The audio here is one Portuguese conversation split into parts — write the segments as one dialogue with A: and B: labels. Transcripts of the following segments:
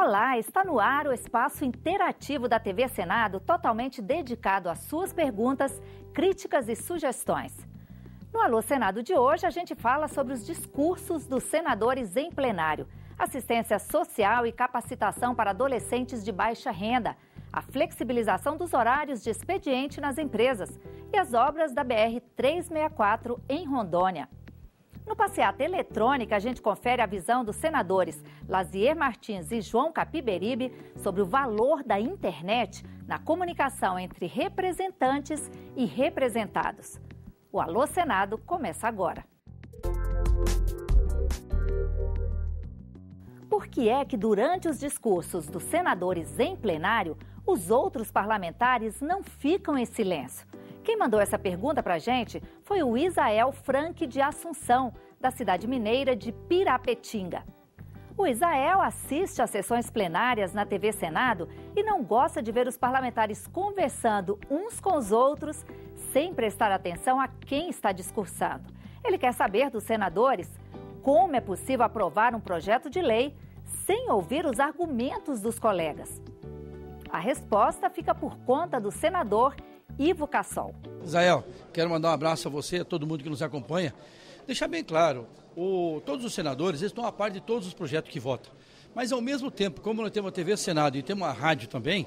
A: Olá, está no ar o espaço interativo da TV Senado, totalmente dedicado às suas perguntas, críticas e sugestões. No Alô Senado de hoje, a gente fala sobre os discursos dos senadores em plenário, assistência social e capacitação para adolescentes de baixa renda, a flexibilização dos horários de expediente nas empresas e as obras da BR-364 em Rondônia. No Passeata Eletrônica, a gente confere a visão dos senadores Lazier Martins e João Capiberibe sobre o valor da internet na comunicação entre representantes e representados. O Alô Senado começa agora. Por que é que durante os discursos dos senadores em plenário, os outros parlamentares não ficam em silêncio? Quem mandou essa pergunta para a gente foi o Isael Frank de Assunção, da cidade mineira de Pirapetinga. O Isael assiste às sessões plenárias na TV Senado e não gosta de ver os parlamentares conversando uns com os outros sem prestar atenção a quem está discursando. Ele quer saber dos senadores como é possível aprovar um projeto de lei sem ouvir os argumentos dos colegas. A resposta fica por conta do senador Ivo Cassol.
B: Isael, quero mandar um abraço a você, a todo mundo que nos acompanha. Deixar bem claro, todos os senadores estão a par de todos os projetos que votam. Mas ao mesmo tempo, como nós temos a TV Senado e temos a rádio também,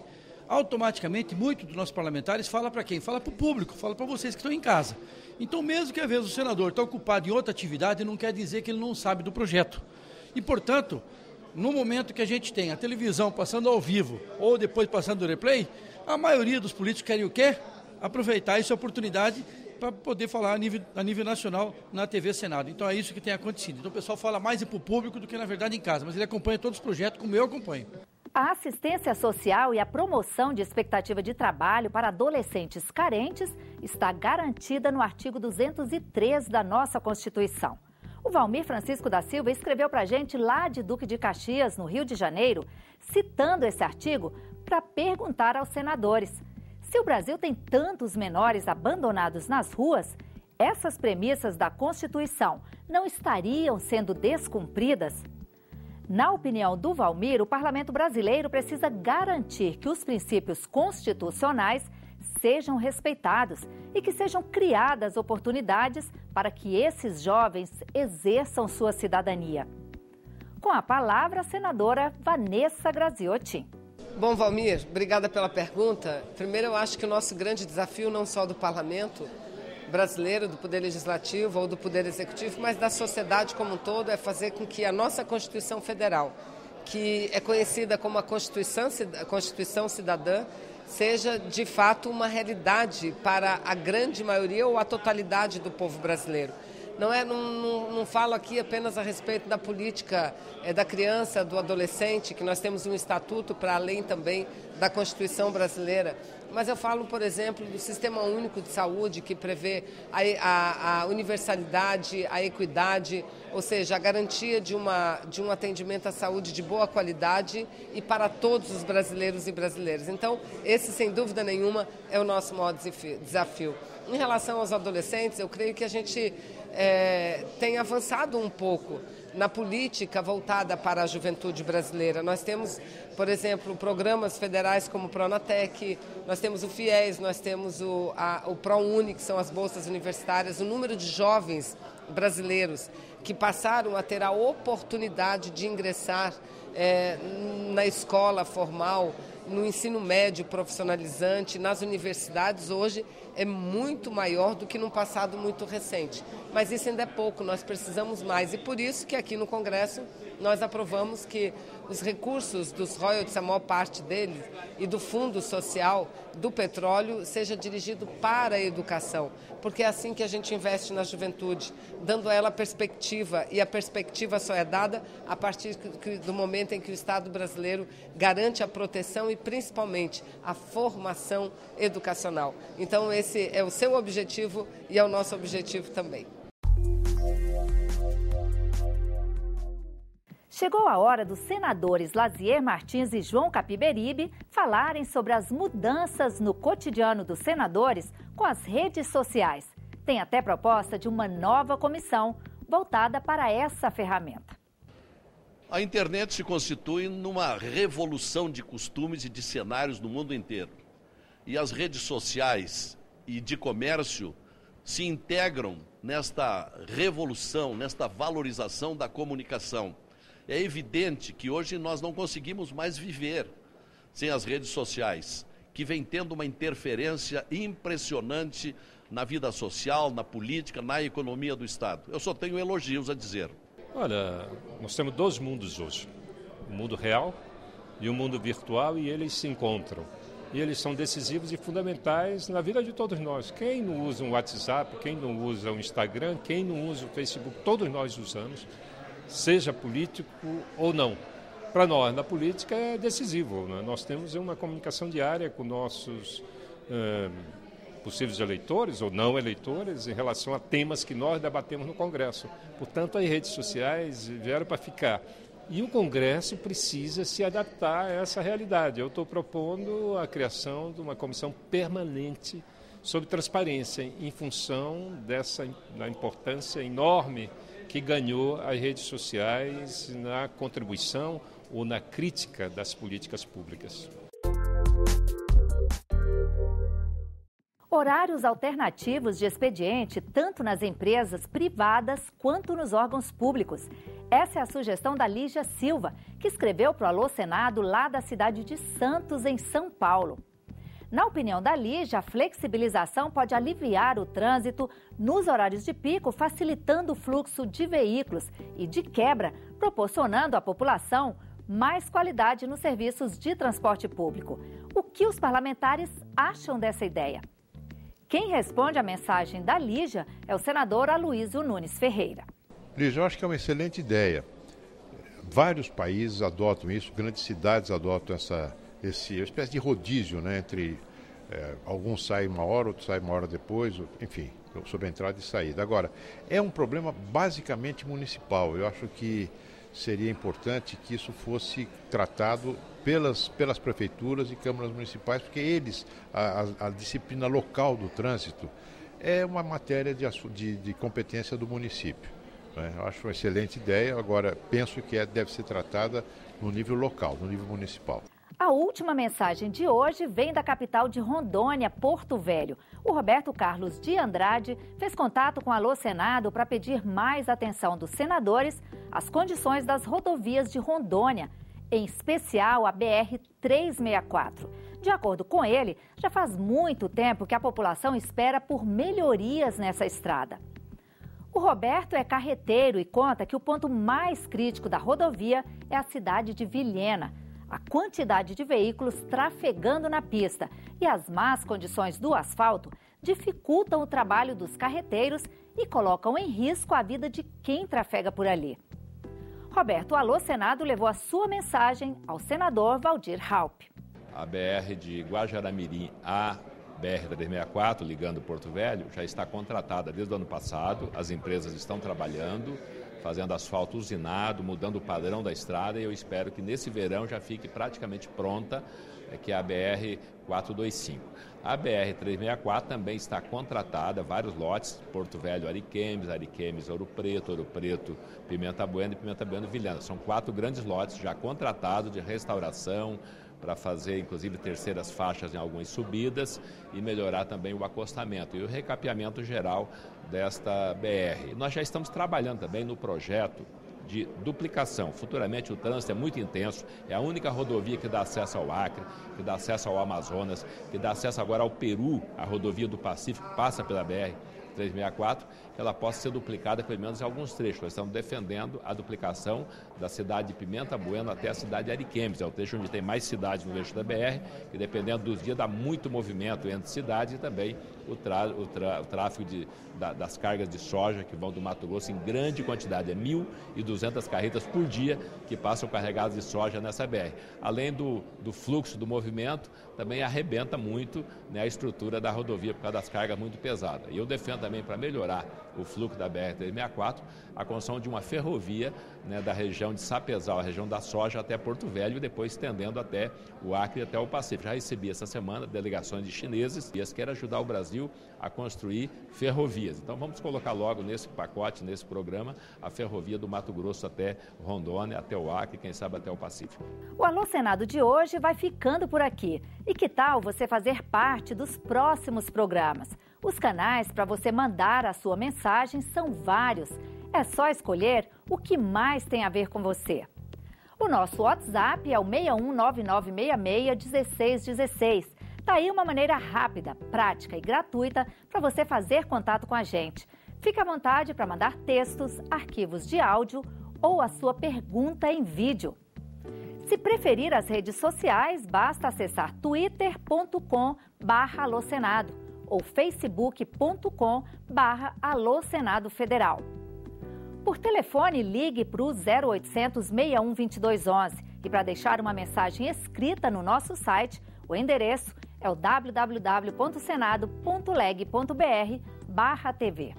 B: automaticamente muitos dos nossos parlamentares falam para quem? Fala para o público, fala para vocês que estão em casa. Então mesmo que às vezes o senador está ocupado em outra atividade, não quer dizer que ele não sabe do projeto. E portanto, no momento que a gente tem a televisão passando ao vivo ou depois passando o replay, a maioria dos políticos querem o quê? Aproveitar essa oportunidade para poder falar a nível nacional na TV Senado. Então é isso que tem acontecido. Então o pessoal fala mais para o público do que na verdade em casa, mas ele acompanha todos os projetos como eu acompanho.
A: A assistência social e a promoção de expectativa de trabalho para adolescentes carentes está garantida no artigo 203 da nossa Constituição. O Valmir Francisco da Silva escreveu para a gente lá de Duque de Caxias, no Rio de Janeiro, citando esse artigo para perguntar aos senadores: se o Brasil tem tantos menores abandonados nas ruas, essas premissas da Constituição não estariam sendo descumpridas? Na opinião do Valmir, o Parlamento brasileiro precisa garantir que os princípios constitucionais sejam respeitados e que sejam criadas oportunidades para que esses jovens exerçam sua cidadania. Com a palavra, a senadora Vanessa Graziotti.
C: Bom, Valmir, obrigada pela pergunta. Primeiro, eu acho que o nosso grande desafio, não só do Parlamento brasileiro, do Poder Legislativo ou do Poder Executivo, mas da sociedade como um todo, é fazer com que a nossa Constituição Federal, que é conhecida como a Constituição Cidadã, seja de fato uma realidade para a grande maioria ou a totalidade do povo brasileiro. Não falo aqui apenas a respeito da política da criança, do adolescente, que nós temos um estatuto para além também da Constituição brasileira, mas eu falo, por exemplo, do Sistema Único de Saúde, que prevê a universalidade, a equidade, ou seja, a garantia de um atendimento à saúde de boa qualidade e para todos os brasileiros e brasileiras. Então, esse, sem dúvida nenhuma, é o nosso maior desafio. Em relação aos adolescentes, eu creio que a gente tem avançado um pouco na política voltada para a juventude brasileira. Nós temos, por exemplo, programas federais como o Pronatec, nós temos o FIES, nós temos o ProUni, que são as bolsas universitárias. O número de jovens brasileiros que passaram a ter a oportunidade de ingressar na escola formal, no ensino médio profissionalizante, nas universidades, hoje é muito maior do que num passado muito recente. Mas isso ainda é pouco, nós precisamos mais. E por isso que aqui no Congresso nós aprovamos que os recursos dos royalties, a maior parte deles, e do Fundo Social do Petróleo, seja dirigido para a educação. Porque é assim que a gente investe na juventude, dando a ela perspectiva. E a perspectiva só é dada a partir do momento em que o Estado brasileiro garante a proteção e, principalmente, a formação educacional. Então, esse é o seu objetivo e é o nosso objetivo também.
A: Chegou a hora dos senadores Lazier Martins e João Capiberibe falarem sobre as mudanças no cotidiano dos senadores com as redes sociais. Tem até proposta de uma nova comissão voltada para essa ferramenta.
D: A internet se constitui numa revolução de costumes e de cenários no mundo inteiro. E as redes sociais e de comércio se integram nesta revolução, nesta valorização da comunicação. É evidente que hoje nós não conseguimos mais viver sem as redes sociais, que vem tendo uma interferência impressionante na vida social, na política, na economia do Estado. Eu só tenho elogios a dizer.
E: Olha, nós temos dois mundos hoje, o mundo real e o mundo virtual, e eles se encontram. E eles são decisivos e fundamentais na vida de todos nós. Quem não usa um WhatsApp, quem não usa o Instagram, quem não usa o Facebook, todos nós usamos, seja político ou não. Para nós, na política, é decisivo, né? Nós temos uma comunicação diária com nossos possíveis eleitores ou não eleitores em relação a temas que nós debatemos no Congresso. Portanto, as redes sociais vieram para ficar. E o Congresso precisa se adaptar a essa realidade. Eu estou propondo a criação de uma comissão permanente sobre transparência em função da importância enorme que ganhou as redes sociais na contribuição ou na crítica das políticas públicas.
A: Horários alternativos de expediente, tanto nas empresas privadas quanto nos órgãos públicos. Essa é a sugestão da Lígia Silva, que escreveu para o Alô Senado lá da cidade de Santos, em São Paulo. Na opinião da Lígia, a flexibilização pode aliviar o trânsito nos horários de pico, facilitando o fluxo de veículos e, de quebra, proporcionando à população mais qualidade nos serviços de transporte público. O que os parlamentares acham dessa ideia? Quem responde à mensagem da Lígia é o senador Aloysio Nunes Ferreira.
F: Lígia, eu acho que é uma excelente ideia. Vários países adotam isso, grandes cidades adotam essa espécie de rodízio, né, entre alguns saem uma hora, outros saem uma hora depois, enfim, sobre a entrada e saída. Agora, é um problema basicamente municipal. Eu acho que seria importante que isso fosse tratado pelas prefeituras e câmaras municipais, porque eles, a disciplina local do trânsito, é uma matéria de competência do município. Né? Eu acho uma excelente ideia, agora penso que deve ser tratada no nível local, no nível municipal.
A: A última mensagem de hoje vem da capital de Rondônia, Porto Velho. O Roberto Carlos de Andrade fez contato com o Alô Senado para pedir mais atenção dos senadores às condições das rodovias de Rondônia, em especial a BR-364. De acordo com ele, já faz muito tempo que a população espera por melhorias nessa estrada. O Roberto é carreteiro e conta que o ponto mais crítico da rodovia é a cidade de Vilhena. A quantidade de veículos trafegando na pista e as más condições do asfalto dificultam o trabalho dos carreteiros e colocam em risco a vida de quem trafega por ali. Roberto, o Alô Senado levou a sua mensagem ao senador Waldir Raupp.
G: A BR de Guajará-Mirim a BR-364, ligando Porto Velho, já está contratada desde o ano passado. As empresas estão trabalhando, fazendo asfalto usinado, mudando o padrão da estrada, e eu espero que nesse verão já fique praticamente pronta, que é a BR-425. A BR-364 também está contratada, vários lotes, Porto Velho, Ariquemes, Ouro Preto, Pimenta Bueno e Pimenta Bueno Vilhena. São 4 grandes lotes já contratados de restauração, para fazer, inclusive, terceiras faixas em algumas subidas e melhorar também o acostamento e o recapeamento geral desta BR. Nós já estamos trabalhando também no projeto de duplicação. Futuramente o trânsito é muito intenso, é a única rodovia que dá acesso ao Acre, que dá acesso ao Amazonas, que dá acesso agora ao Peru, a rodovia do Pacífico passa pela BR-364, que ela possa ser duplicada pelo menos em alguns trechos. Nós estamos defendendo a duplicação da cidade de Pimenta Bueno até a cidade de Ariquemes. É o trecho onde tem mais cidades no eixo da BR, e dependendo dos dias dá muito movimento entre cidades e também o tráfego das cargas de soja que vão do Mato Grosso em grande quantidade. É 1.200 carretas por dia que passam carregadas de soja nessa BR. Além do fluxo do movimento, também arrebenta muito, né, a estrutura da rodovia por causa das cargas muito pesadas. E eu defendo também para melhorar o fluxo da BR-364, a construção de uma ferrovia, né, da região de Sapezal, a região da soja, até Porto Velho e depois estendendo até o Acre e até o Pacífico. Já recebi essa semana delegações de chineses e eles querem ajudar o Brasil a construir ferrovias. Então vamos colocar logo nesse pacote, nesse programa, a ferrovia do Mato Grosso até Rondônia, até o Acre e quem sabe até o Pacífico.
A: O Alô Senado de hoje vai ficando por aqui. E que tal você fazer parte dos próximos programas? Os canais para você mandar a sua mensagem são vários. É só escolher o que mais tem a ver com você. O nosso WhatsApp é o 6199661616. Tá aí uma maneira rápida, prática e gratuita para você fazer contato com a gente. Fique à vontade para mandar textos, arquivos de áudio ou a sua pergunta em vídeo. Se preferir as redes sociais, basta acessar twitter.com/alosenado ou facebook.com/Alô Senado Federal. Por telefone, ligue para o 0800 61 2211 e para deixar uma mensagem escrita no nosso site, o endereço é o www.senado.leg.br/TV.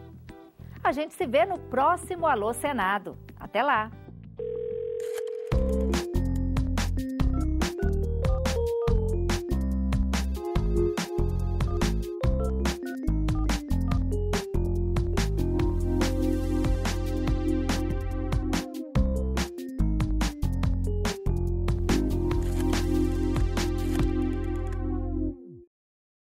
A: A gente se vê no próximo Alô Senado. Até lá!